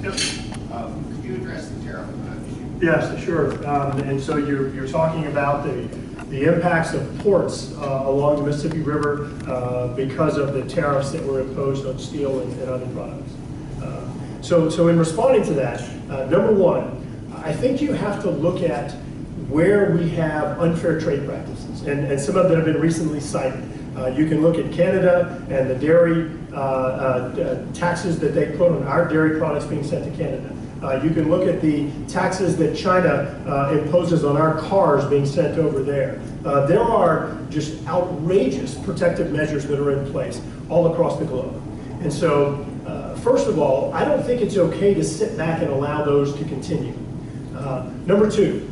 Could you address the tariff issue? Yes, sure. And so you're talking about the impacts of ports along the Mississippi River because of the tariffs that were imposed on steel and other products. So in responding to that, number one, I think you have to look at where we have unfair trade practices, and some of them have been recently cited. You can look at Canada and the dairy taxes that they put on our dairy products being sent to Canada. You can look at the taxes that China imposes on our cars being sent over there. There are just outrageous protective measures that are in place all across the globe. And so, first of all, I don't think it's okay to sit back and allow those to continue. Number two,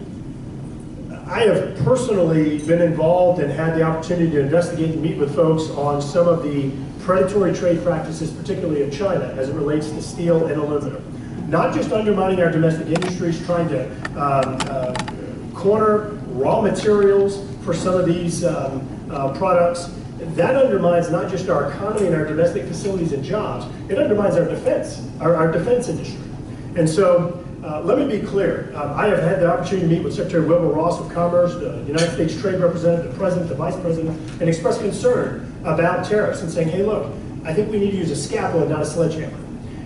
I have personally been involved and had the opportunity to investigate and meet with folks on some of the predatory trade practices, particularly of China, as it relates to steel and aluminum. Not just undermining our domestic industries, trying to corner raw materials for some of these products. That undermines not just our economy and our domestic facilities and jobs, it undermines our defense industry. And so, let me be clear. I have had the opportunity to meet with Secretary Wilbur Ross of Commerce, the United States Trade Representative, the President, the Vice President, and express concern about tariffs and saying, hey, look, I think we need to use a scalpel and not a sledgehammer.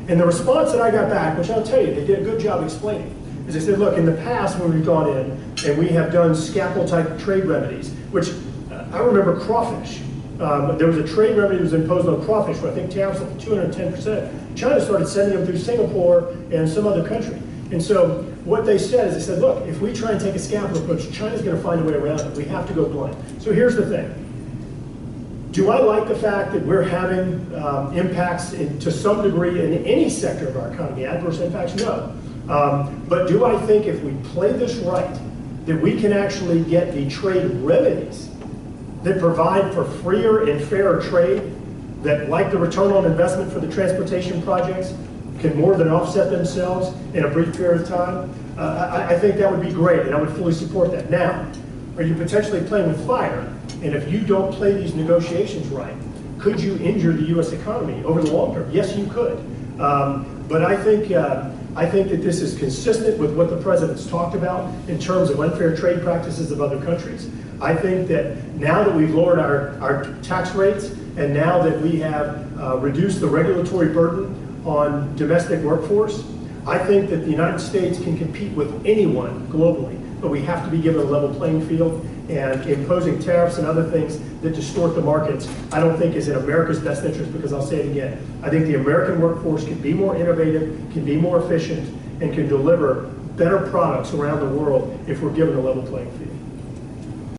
And the response that I got back, which I'll tell you, they did a good job explaining, is they said, look, in the past when we've gone in and we have done scalpel-type trade remedies, which I remember crawfish. There was a trade remedy that was imposed on crawfish where I think tariffs up to 210%. China started sending them through Singapore and some other country. And so what they said is, they said, look, if we try and take a scalpel approach, China's going to find a way around it. We have to go blind. So here's the thing. Do I like the fact that we're having impacts to some degree in any sector of our economy? Adverse impacts? No. But do I think if we play this right, that we can actually get the trade remedies that provide for freer and fairer trade, that, like the return on investment for the transportation projects, can more than offset themselves in a brief period of time? I think that would be great, and I would fully support that. Now, are you potentially playing with fire? And if you don't play these negotiations right, could you injure the U.S. economy over the long term? Yes, you could. But I think that this is consistent with what the President's talked about in terms of unfair trade practices of other countries. I think that now that we've lowered our tax rates, and now that we have reduced the regulatory burden on domestic workforce, I think that the United States can compete with anyone globally, but we have to be given a level playing field, and imposing tariffs and other things that distort the markets, I don't think is in America's best interest, because I'll say it again, I think the American workforce can be more innovative, can be more efficient, and can deliver better products around the world if we're given a level playing field.